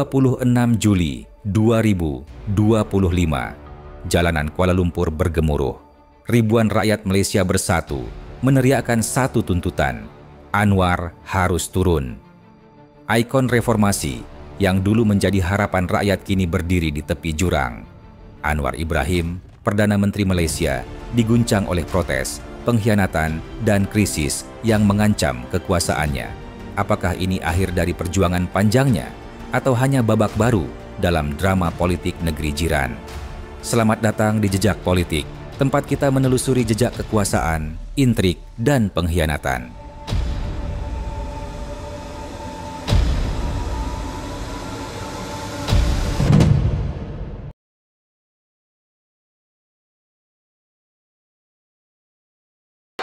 26 Juli 2025, jalanan Kuala Lumpur bergemuruh. Ribuan rakyat Malaysia bersatu meneriakkan satu tuntutan: Anwar harus turun. Ikon reformasi yang dulu menjadi harapan rakyat kini berdiri di tepi jurang. Anwar Ibrahim, Perdana Menteri Malaysia, diguncang oleh protes, pengkhianatan, dan krisis yang mengancam kekuasaannya. Apakah ini akhir dari perjuangan panjangnya, atau hanya babak baru dalam drama politik negeri jiran? Selamat datang di Jejak Politik, tempat kita menelusuri jejak kekuasaan, intrik, dan pengkhianatan.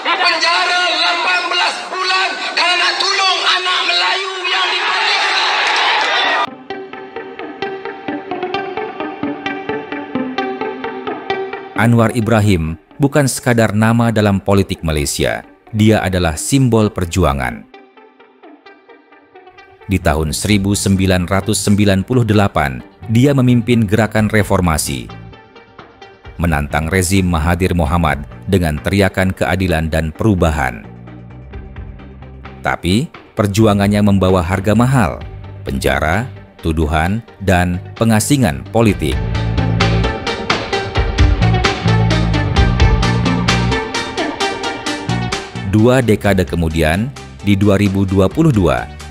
Penjara 18 bulan karena nak tolong anak Melayu yang diperiksa. Anwar Ibrahim bukan sekadar nama dalam politik Malaysia, dia adalah simbol perjuangan. Di tahun 1998, dia memimpin gerakan reformasi, menantang rezim Mahathir Mohamad dengan teriakan keadilan dan perubahan. Tapi, perjuangannya membawa harga mahal: penjara, tuduhan, dan pengasingan politik. Dua dekade kemudian, di 2022,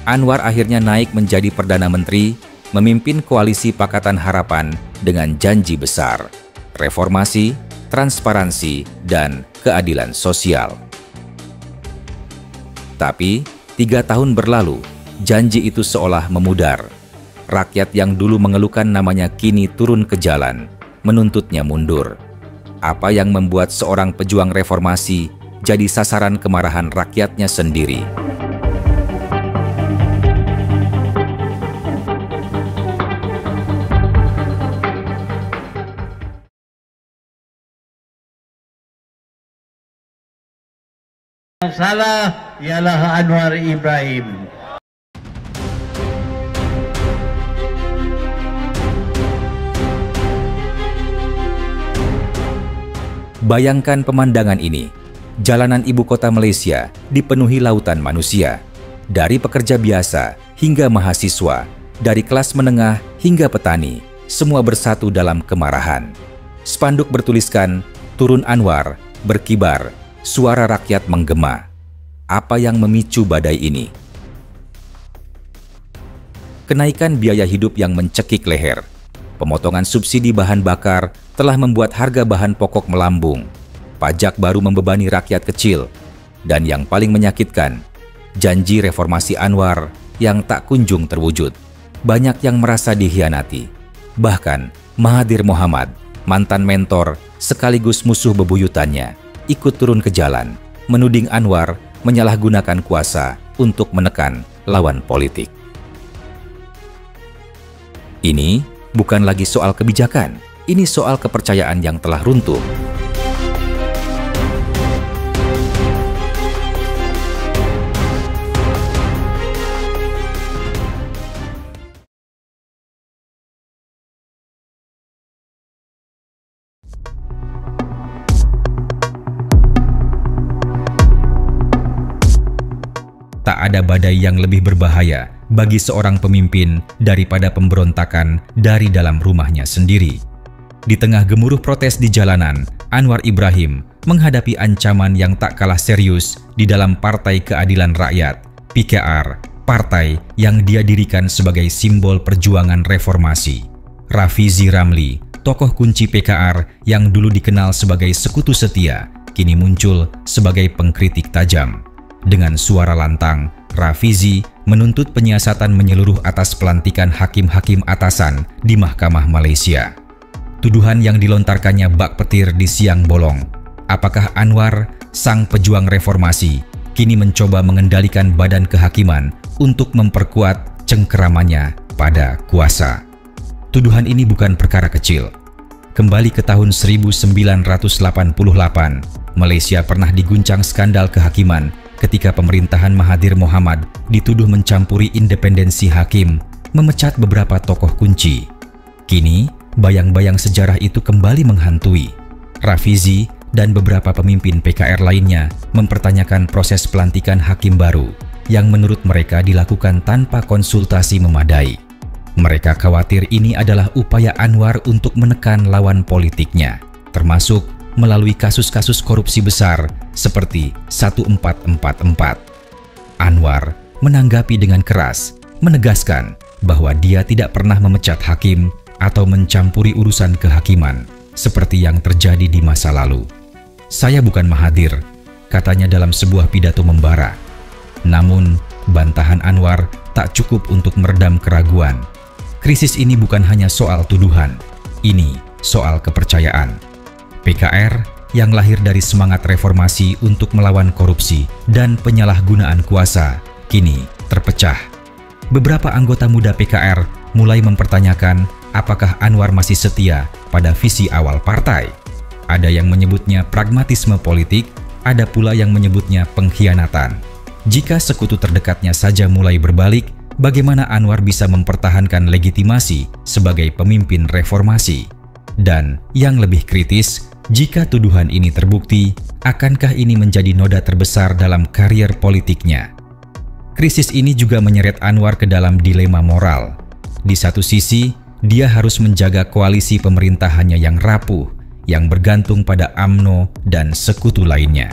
Anwar akhirnya naik menjadi Perdana Menteri, memimpin koalisi Pakatan Harapan dengan janji besar: reformasi, transparansi, dan keadilan sosial. Tapi, 3 tahun berlalu, janji itu seolah memudar. Rakyat yang dulu mengeluhkan namanya kini turun ke jalan, menuntutnya mundur. Apa yang membuat seorang pejuang reformasi jadi sasaran kemarahan rakyatnya sendiri? Yang salah ialah Anwar Ibrahim. Bayangkan pemandangan ini. Jalanan ibu kota Malaysia dipenuhi lautan manusia. Dari pekerja biasa hingga mahasiswa, dari kelas menengah hingga petani, semua bersatu dalam kemarahan. Spanduk bertuliskan, "Turun Anwar," berkibar. Suara rakyat menggema. Apa yang memicu badai ini? Kenaikan biaya hidup yang mencekik leher, pemotongan subsidi bahan bakar telah membuat harga bahan pokok melambung. Pajak baru membebani rakyat kecil. Dan yang paling menyakitkan, janji reformasi Anwar yang tak kunjung terwujud. Banyak yang merasa dikhianati. Bahkan Mahathir Mohamad, mantan mentor sekaligus musuh bebuyutannya, ikut turun ke jalan, menuding Anwar menyalahgunakan kuasa untuk menekan lawan politik. Ini bukan lagi soal kebijakan, ini soal kepercayaan yang telah runtuh. Tak ada badai yang lebih berbahaya bagi seorang pemimpin daripada pemberontakan dari dalam rumahnya sendiri. Di tengah gemuruh protes di jalanan, Anwar Ibrahim menghadapi ancaman yang tak kalah serius di dalam Partai Keadilan Rakyat, PKR, partai yang dia dirikan sebagai simbol perjuangan reformasi. Rafizi Ramli, tokoh kunci PKR yang dulu dikenal sebagai sekutu setia, kini muncul sebagai pengkritik tajam. Dengan suara lantang, Rafizi menuntut penyiasatan menyeluruh atas pelantikan hakim-hakim atasan di Mahkamah Malaysia. Tuduhan yang dilontarkannya bak petir di siang bolong. Apakah Anwar, sang pejuang reformasi, kini mencoba mengendalikan badan kehakiman untuk memperkuat cengkeramannya pada kuasa? Tuduhan ini bukan perkara kecil. Kembali ke tahun 1988, Malaysia pernah diguncang skandal kehakiman ketika pemerintahan Mahathir Mohamad dituduh mencampuri independensi hakim memecat beberapa tokoh kunci. Kini, bayang-bayang sejarah itu kembali menghantui. Rafizi dan beberapa pemimpin PKR lainnya mempertanyakan proses pelantikan hakim baru yang menurut mereka dilakukan tanpa konsultasi memadai. Mereka khawatir ini adalah upaya Anwar untuk menekan lawan politiknya, termasuk melalui kasus-kasus korupsi besar seperti 1444. Anwar menanggapi dengan keras, menegaskan bahwa dia tidak pernah memecat hakim atau mencampuri urusan kehakiman seperti yang terjadi di masa lalu. "Saya bukan Mahathir," katanya dalam sebuah pidato membara. Namun, bantahan Anwar tak cukup untuk meredam keraguan. Krisis ini bukan hanya soal tuduhan, ini soal kepercayaan. PKR yang lahir dari semangat reformasi untuk melawan korupsi dan penyalahgunaan kuasa, kini terpecah. Beberapa anggota muda PKR mulai mempertanyakan apakah Anwar masih setia pada visi awal partai. Ada yang menyebutnya pragmatisme politik, ada pula yang menyebutnya pengkhianatan. Jika sekutu terdekatnya saja mulai berbalik, bagaimana Anwar bisa mempertahankan legitimasi sebagai pemimpin reformasi? Dan yang lebih kritis, jika tuduhan ini terbukti, akankah ini menjadi noda terbesar dalam karier politiknya? Krisis ini juga menyeret Anwar ke dalam dilema moral. Di satu sisi, dia harus menjaga koalisi pemerintahannya yang rapuh, yang bergantung pada UMNO dan sekutu lainnya.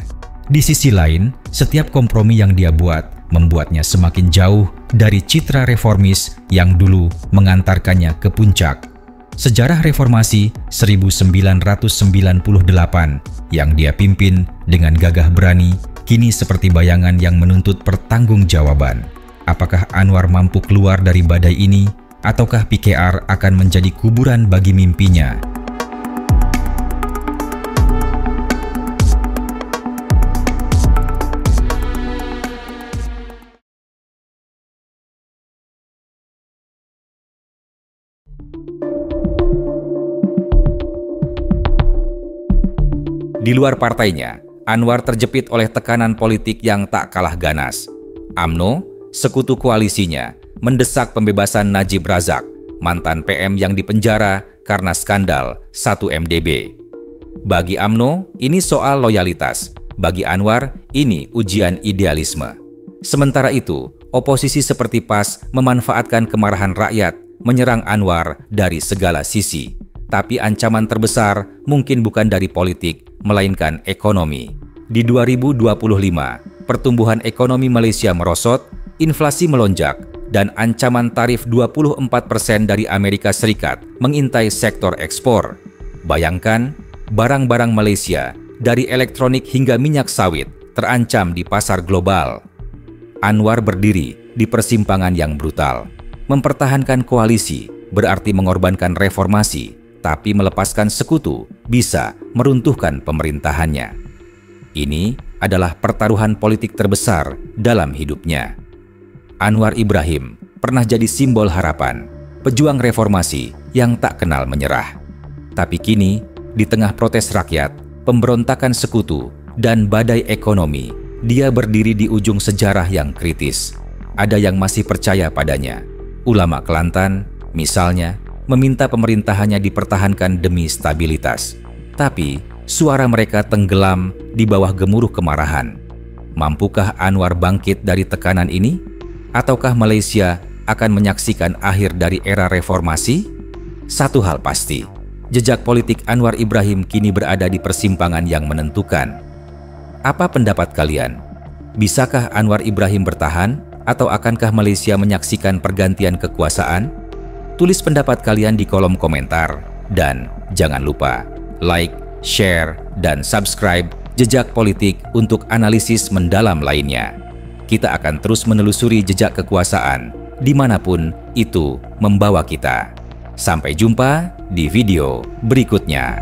Di sisi lain, setiap kompromi yang dia buat membuatnya semakin jauh dari citra reformis yang dulu mengantarkannya ke puncak. Sejarah reformasi 1998 yang dia pimpin dengan gagah berani kini seperti bayangan yang menuntut pertanggungjawaban. Apakah Anwar mampu keluar dari badai ini, ataukah PKR akan menjadi kuburan bagi mimpinya? Di luar partainya, Anwar terjepit oleh tekanan politik yang tak kalah ganas. UMNO, sekutu koalisinya, mendesak pembebasan Najib Razak, mantan PM yang dipenjara karena skandal 1MDB. Bagi UMNO, ini soal loyalitas. Bagi Anwar, ini ujian idealisme. Sementara itu, oposisi seperti PAS memanfaatkan kemarahan rakyat, menyerang Anwar dari segala sisi. Tapi ancaman terbesar mungkin bukan dari politik, melainkan ekonomi. Di 2025, pertumbuhan ekonomi Malaysia merosot, inflasi melonjak, dan ancaman tarif 24% dari Amerika Serikat mengintai sektor ekspor. Bayangkan, barang-barang Malaysia, dari elektronik hingga minyak sawit, terancam di pasar global. Anwar berdiri di persimpangan yang brutal. Mempertahankan koalisi berarti mengorbankan reformasi, tapi melepaskan sekutu bisa meruntuhkan pemerintahannya. Ini adalah pertaruhan politik terbesar dalam hidupnya. Anwar Ibrahim pernah jadi simbol harapan, pejuang reformasi yang tak kenal menyerah. Tapi kini, di tengah protes rakyat, pemberontakan sekutu, dan badai ekonomi, dia berdiri di ujung sejarah yang kritis. Ada yang masih percaya padanya. Ulama Kelantan, misalnya, meminta pemerintahannya dipertahankan demi stabilitas. Tapi, suara mereka tenggelam di bawah gemuruh kemarahan. Mampukah Anwar bangkit dari tekanan ini? Ataukah Malaysia akan menyaksikan akhir dari era reformasi? Satu hal pasti, jejak politik Anwar Ibrahim kini berada di persimpangan yang menentukan. Apa pendapat kalian? Bisakah Anwar Ibrahim bertahan, atau akankah Malaysia menyaksikan pergantian kekuasaan? Tulis pendapat kalian di kolom komentar. Dan jangan lupa like, share, dan subscribe Jejak Politik untuk analisis mendalam lainnya. Kita akan terus menelusuri jejak kekuasaan dimanapun itu membawa kita. Sampai jumpa di video berikutnya.